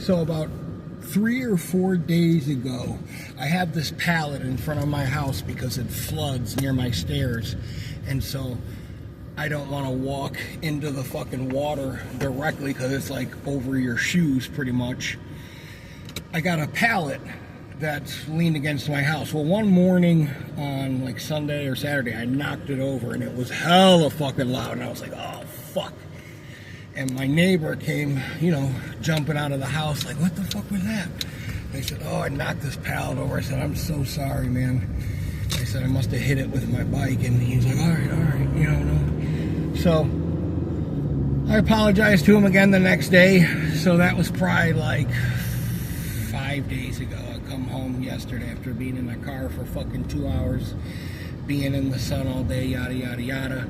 So about 3 or 4 days ago, I have this pallet in front of my house because it floods near my stairs. And so I don't want to walk into the fucking water directly because it's like over your shoes pretty much. I got a pallet that's leaned against my house. Well, one morning on like Sunday or Saturday, I knocked it over and it was hella fucking loud. And I was like, oh, fuck. And my neighbor came, jumping out of the house like, what the fuck was that? They said, oh, I knocked this pallet over. I said, I'm so sorry, man. I said, I must have hit it with my bike. And he was like, all right, no. So I apologized to him again the next day. So that was probably like 5 days ago. I come home yesterday after being in my car for fucking 2 hours, being in the sun all day, yada, yada, yada.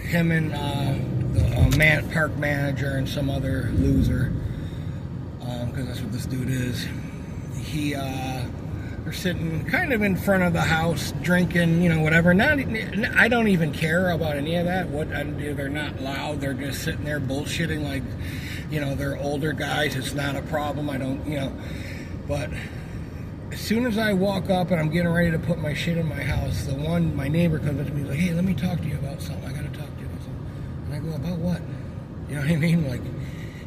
Him and the park manager and some other loser, because that's what this dude is. They're sitting kind of in front of the house, drinking, whatever. I don't even care about any of that. They're not loud. They're just sitting there bullshitting like, they're older guys. It's not a problem. I don't, But as soon as I walk up and I'm getting ready to put my shit in my house, my neighbor comes up to me and is like, hey, let me talk to you about something. I got to talk to you about something. And I go, about what? You know what I mean? Like,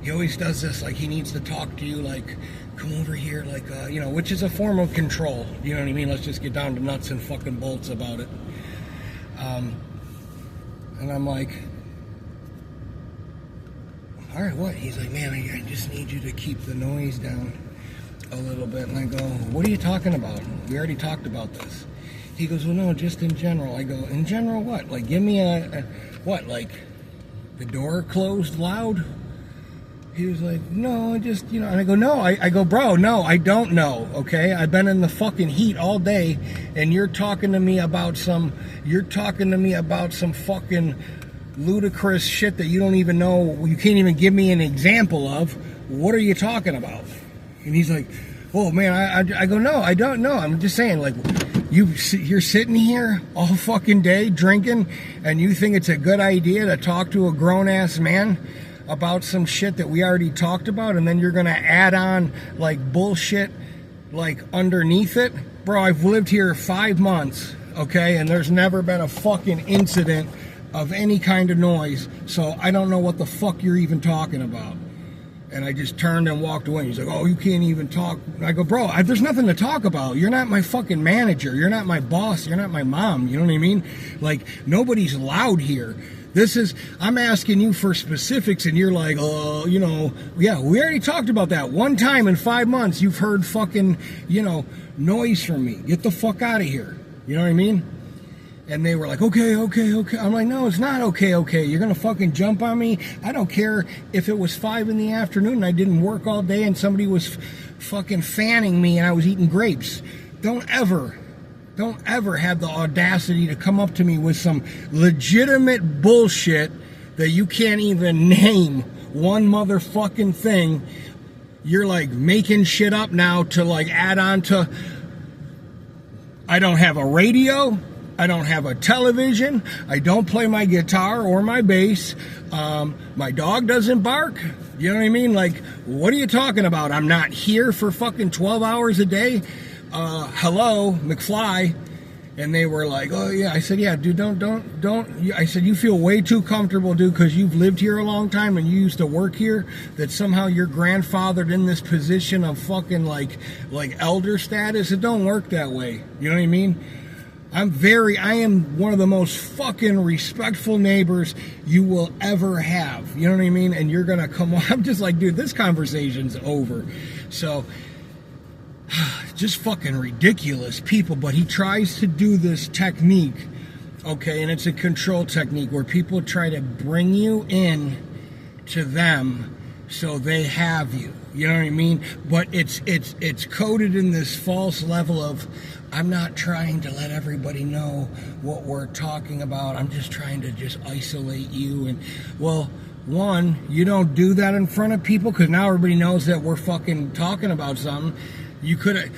he always does this, like he needs to talk to you, like, come over here, like, which is a form of control. You know what I mean? Let's just get down to nuts and fucking bolts about it. And I'm like, all right, what? He's like, man, I just need you to keep the noise down a little bit. And I go, what are you talking about? We already talked about this. He goes, well, no, just in general. I go, in general what? Like, give me what? Like, the door closed loud? He was like, no, just, and I go, no. I go, bro, no, I don't know, okay? I've been in the fucking heat all day, and you're talking to me about some fucking ludicrous shit that you don't even know, you can't even give me an example of. What are you talking about? And he's like, oh, man, I go, no, I don't know. I'm just saying, like, you're sitting here all fucking day drinking, and you think it's a good idea to talk to a grown-ass man about some shit that we already talked about, and then you're going to add on, like, bullshit, like, underneath it? Bro, I've lived here 5 months, okay, and there's never been a fucking incident of any kind of noise, so I don't know what the fuck you're even talking about. And I just turned and walked away. He's like, oh, you can't even talk. I go, bro, there's nothing to talk about. You're not my fucking manager. You're not my boss. You're not my mom. You know what I mean? Like, nobody's loud here. I'm asking you for specifics, and you're like, oh, yeah, we already talked about that. One time in 5 months, you've heard fucking, noise from me. Get the fuck out of here. You know what I mean? And they were like, okay. I'm like, no, it's not okay. You're going to fucking jump on me? I don't care if it was 5 in the afternoon and I didn't work all day and somebody was fucking fanning me and I was eating grapes. Don't ever have the audacity to come up to me with some legitimate bullshit that you can't even name one motherfucking thing. You're like making shit up now to like add on to. I don't have a radio. I don't have a television. I don't play my guitar or my bass. My dog doesn't bark. You know what I mean? Like, what are you talking about? I'm not here for fucking 12 hours a day. Hello, McFly. And they were like, oh yeah. I said, yeah, dude, don't. I said, you feel way too comfortable, dude, because you've lived here a long time and you used to work here, that somehow you're grandfathered in this position of fucking like elder status. It don't work that way. You know what I mean? I am one of the most fucking respectful neighbors you will ever have. You know what I mean? And you're going to come on. I'm just like, dude, this conversation's over. So, just fucking ridiculous people. But he tries to do this technique, okay? And it's a control technique where people try to bring you in to them so they have you. You know what I mean? But it's coded in this false level of, I'm not trying to let everybody know what we're talking about. I'm just trying to just isolate you. And, well, one, you don't do that in front of people because now everybody knows that we're fucking talking about something. You could have,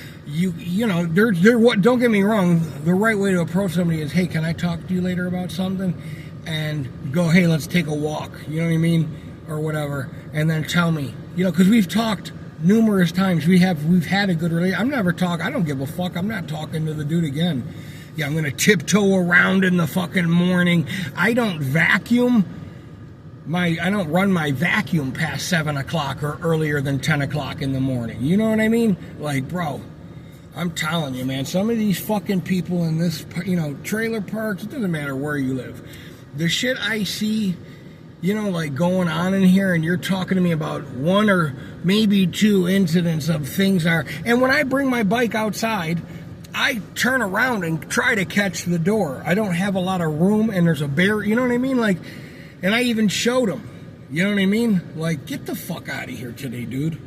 don't get me wrong, the right way to approach somebody is, hey, can I talk to you later about something? And go, hey, let's take a walk. You know what I mean? Or whatever. And then tell me, You know, because we've talked numerous times. We've had a good relationship. I don't give a fuck. I'm not talking to the dude again. Yeah, I'm gonna tiptoe around in the fucking morning. I don't run my vacuum past 7 o'clock or earlier than 10 o'clock in the morning. You know what I mean? Like, bro, I'm telling you, man, some of these fucking people in this, you know, trailer parks, it doesn't matter where you live. The shit I see, you know, like going on in here, and you're talking to me about one or maybe two incidents of things are, and when I bring my bike outside, I turn around and try to catch the door. I don't have a lot of room, and there's a barrier, you know what I mean? Like, and I even showed him, you know what I mean? Like, get the fuck out of here today, dude.